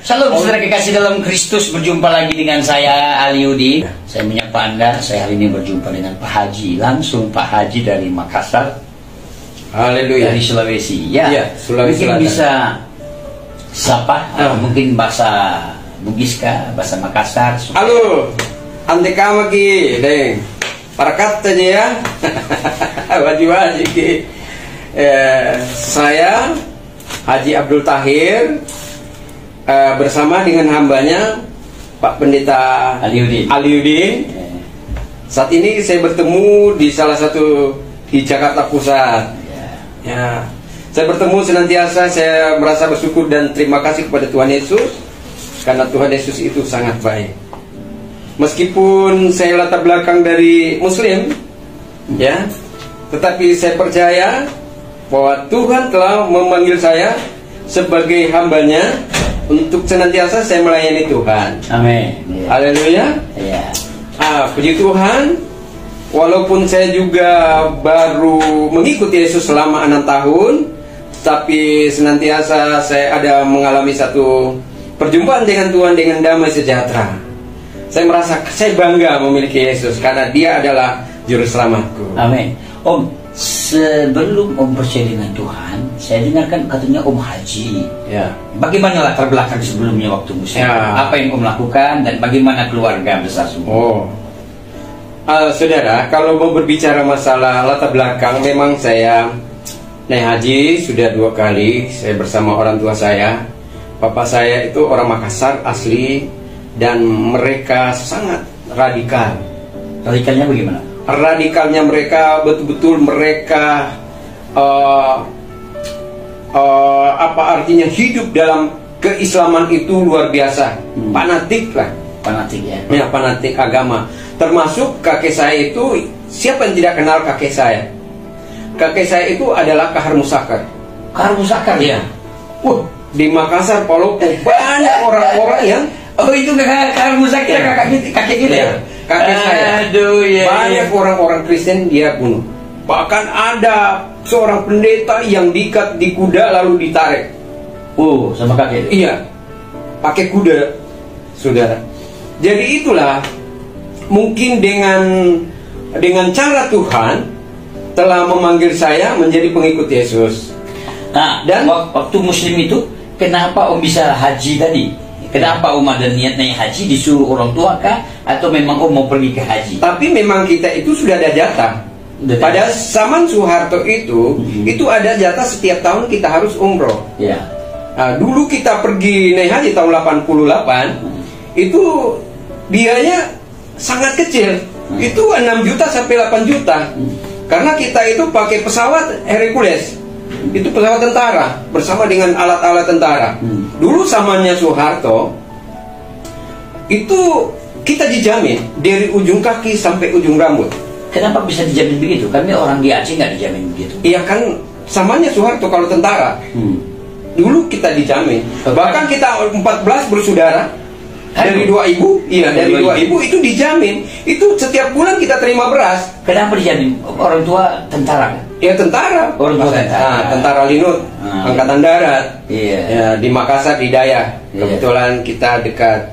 Salam saudara kekasih dalam Kristus, berjumpa lagi dengan saya Aliudi. Saya menyapa Anda. Saya hari ini berjumpa dengan Pak Haji, langsung Pak Haji dari Makassar. Haleluya. Dari Sulawesi. Ya, Sulawesi mungkin Selatan. bisa sapa, mungkin bahasa Bugiska, bahasa Makassar. Halo, ante kama ki, deng. Parakat aja ya. Wajib ki. Saya Haji Abdul Tahir bersama dengan hambanya Pak Pendeta Aliudin. Saat ini saya bertemu di salah satu di Jakarta Pusat. Ya, saya bertemu senantiasa. Saya merasa bersyukur dan terima kasih kepada Tuhan Yesus karena Tuhan Yesus itu sangat baik. Meskipun saya latar belakang dari Muslim, ya, tetapi saya percaya bahwa Tuhan telah memanggil saya sebagai hambanya untuk senantiasa saya melayani Tuhan. Amin. Haleluya. Ya. Puji Tuhan. Walaupun saya juga baru mengikuti Yesus selama 6 tahun, tapi senantiasa saya ada mengalami satu perjumpaan dengan Tuhan dengan damai sejahtera. Saya merasa saya bangga memiliki Yesus karena Dia adalah juru selamatku. Amin. Om, sebelum Om percaya dengan Tuhan, saya dengarkan katanya Om Haji. Ya. Bagaimana latar belakang sebelumnya waktu Muslim? Ya. Apa yang Om lakukan dan bagaimana keluarga besar semua? Saudara, kalau mau berbicara masalah latar belakang, memang saya naik haji sudah 2 kali. Saya bersama orang tua saya. Papa saya itu orang Makassar asli dan mereka sangat radikal. Radikalnya bagaimana? Radikalnya mereka betul-betul mereka apa artinya hidup dalam keislaman itu luar biasa. Fanatik lah. Fanatik ya. Ya, fanatik agama. Termasuk kakek saya itu, siapa yang tidak kenal kakek saya? Kakek saya itu adalah Kahar Musakar. Kahar Musakar ya? Di Makassar, Palopo, banyak orang-orang yang itu Kahar Musakar ya. kakek kita ya? Kakek saya. Aduh, ya, banyak orang-orang Kristen dia bunuh. Bahkan ada seorang pendeta yang diikat di kuda lalu ditarik. Sama kakek? Iya, pakai kuda, saudara. Jadi itulah mungkin dengan cara Tuhan telah memanggil saya menjadi pengikut Yesus. Nah, dan waktu Muslim itu kenapa Om bisa haji tadi? Kenapa Om ada niat naik haji, disuruh orang tua kah? Atau memang Om mau pergi ke haji? Tapi memang kita itu sudah ada jatah. Pada zaman Soeharto itu ada jatah setiap tahun kita harus umroh. Ya. Nah, dulu kita pergi naik haji tahun 88, itu biayanya sangat kecil. Itu 6 juta sampai 8 juta. Karena kita itu pakai pesawat Hercules. Itu pesawat tentara bersama dengan alat-alat tentara. Dulu zamannya Soeharto itu kita dijamin dari ujung kaki sampai ujung rambut. Kenapa bisa dijamin begitu? Kami orang di Aceh nggak dijamin begitu. Iya kan, zamannya Soeharto kalau tentara. Dulu kita dijamin. Bahkan kita 14 bersaudara. Dari 2 ibu, dari 2 ibu itu dijamin. Itu setiap bulan kita terima beras. Kenapa dijamin? Orang tua tentara kan? Ya tentara. Orang tua tentara. Tentara Linut, Angkatan Darat. Iya. Ya, di Makassar di Daya. Kebetulan kita dekat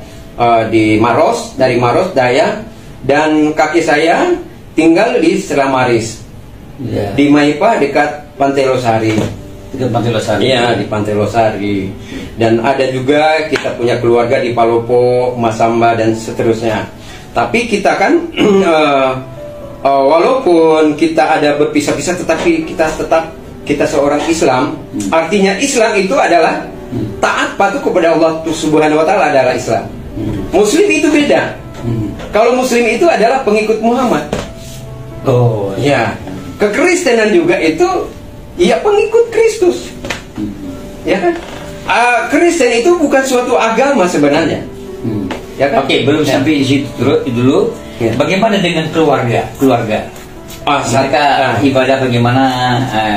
di Maros, dari Maros Daya, dan kaki saya tinggal di Selamaris. Iya. Di Maipa dekat Pantai Losari. Dekat Pantai Losari. Iya, di Pantai Losari. Dan ada juga kita punya keluarga di Palopo, Masamba dan seterusnya. Tapi kita kan walaupun kita ada berpisah-pisah, tetapi kita seorang Islam. Artinya Islam itu adalah taat patuh kepada Allah Subhanahu wa taala adalah Islam. Muslim itu beda. Kalau Muslim itu adalah pengikut Muhammad. Ya. Kekristenan juga itu ya pengikut Kristus. Ya kan? Kristen itu bukan suatu agama sebenarnya. Ya kan? Oke, belum sampai di situ dulu. Ya. Bagaimana dengan keluarga? Mereka ibadah bagaimana,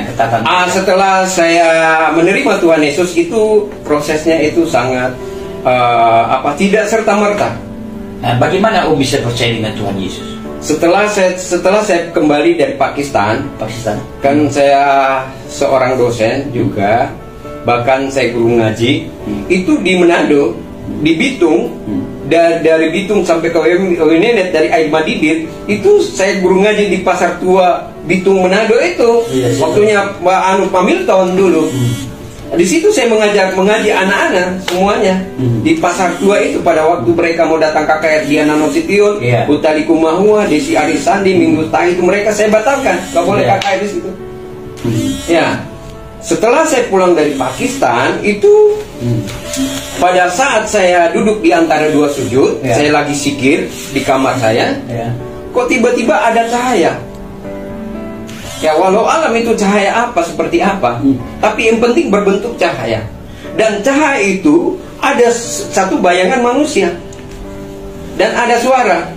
ketatan? Setelah saya menerima Tuhan Yesus itu prosesnya itu sangat tidak serta merta. Nah, bagaimana Om bisa percaya dengan Tuhan Yesus? Setelah saya kembali dari Pakistan, Pakistan, kan saya seorang dosen juga. bahkan saya guru ngaji itu di Manado, di Bitung, dari Bitung sampai ke Wenenet, dari Air Madibir itu saya guru ngaji di Pasar Tua Bitung Manado itu. Waktunya Pak Milton dulu. Di situ saya mengaji anak-anak semuanya di Pasar Tua itu pada waktu mereka mau datang KKR Diana Nasution, Utali Kumahua, Desi Arisandi, Minggu Tahi itu mereka saya batalkan, nggak boleh KKR di situ. Ya, setelah saya pulang dari Pakistan itu pada saat saya duduk di antara dua sujud, saya lagi zikir di kamar saya, kok tiba-tiba ada cahaya. Ya walau alam itu cahaya apa, seperti apa, tapi yang penting berbentuk cahaya. Dan cahaya itu ada satu bayangan manusia. Dan ada suara.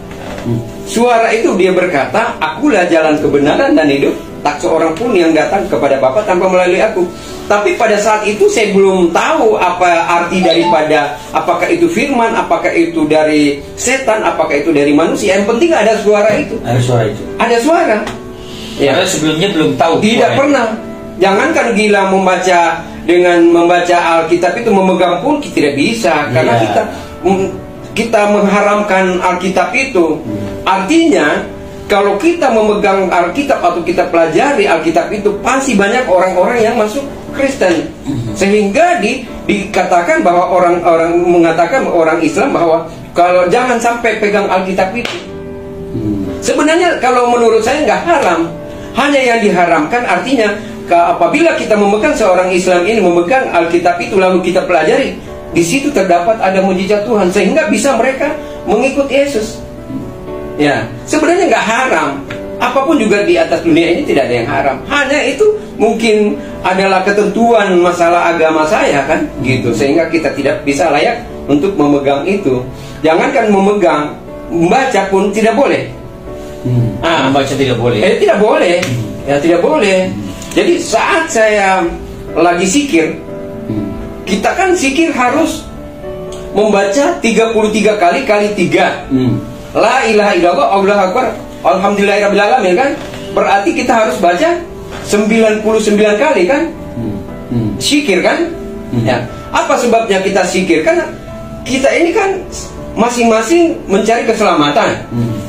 Suara itu dia berkata, akulah jalan kebenaran dan hidup, tak seorang pun yang datang kepada Bapa tanpa melalui aku. Tapi pada saat itu saya belum tahu apa arti daripada, apakah itu firman, apakah itu dari setan, apakah itu dari manusia. Yang penting ada suara itu. Ada suara itu. Ada suara. Ya. Karena sebelumnya belum tahu. Tidak pernah. Jangankan gila membaca dengan membaca Alkitab itu memegang pun tidak bisa, karena kita mengharamkan Alkitab itu. Artinya kalau kita memegang Alkitab atau kita pelajari Alkitab itu pasti banyak orang-orang yang masuk Kristen, sehingga dikatakan bahwa orang-orang mengatakan orang Islam bahwa kalau jangan sampai pegang Alkitab itu. Sebenarnya kalau menurut saya nggak haram. Hanya yang diharamkan artinya apabila kita memegang, seorang Islam ini memegang Alkitab itu lalu kita pelajari, di situ terdapat ada mujizat Tuhan sehingga bisa mereka mengikut Yesus. Ya, sebenarnya nggak haram. Apapun juga di atas dunia ini tidak ada yang haram. Hanya itu mungkin adalah ketentuan masalah agama saya kan, gitu. Sehingga kita tidak bisa layak untuk memegang itu. Jangankan memegang, membaca pun tidak boleh. Membaca tidak boleh. Tidak boleh. Ya tidak boleh. Jadi saat saya lagi zikir, kita kan zikir harus membaca 33 kali 3. La ilaha illallah, Allahu akbar, alhamdulillahirabbil alamin kan? Berarti kita harus baca 99 kali kan? Zikir kan? Ya. Apa sebabnya kita zikir? Karena kita ini kan masing-masing mencari keselamatan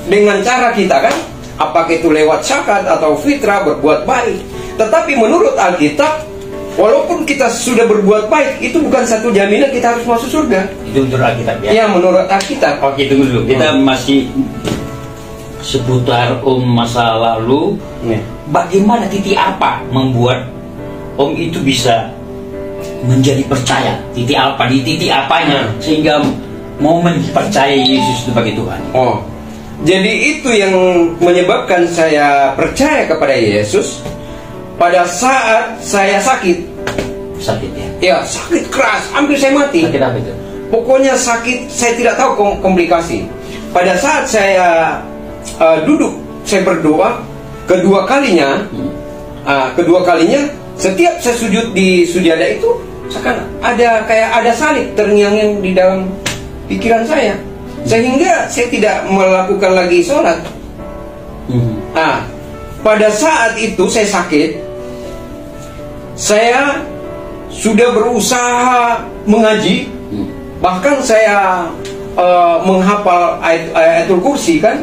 dengan cara kita kan, apakah itu lewat zakat atau fitrah, berbuat baik. Tetapi menurut Alkitab, walaupun kita sudah berbuat baik, itu bukan satu jaminan kita harus masuk surga. Itu menurut Alkitab ya? Ya, menurut Alkitab. Oke, tunggu dulu. Kita masih seputar masa lalu. Bagaimana, titik apa membuat Om itu bisa menjadi percaya? Titik apa, di titik apanya sehingga mau percaya Yesus sebagai Tuhan? Jadi itu yang menyebabkan saya percaya kepada Yesus pada saat saya sakit. Sakit ya? Ya, sakit keras, hampir saya mati. Sakit apa itu? Pokoknya sakit, saya tidak tahu komplikasi. Pada saat saya duduk, saya berdoa, kedua kalinya setiap saya sujud di sujadah itu, seakan ada salib terngiang-ngiang di dalam pikiran saya, sehingga saya tidak melakukan lagi sholat. Pada saat itu saya sakit, saya sudah berusaha mengaji, bahkan saya menghafal ayatul kursi kan,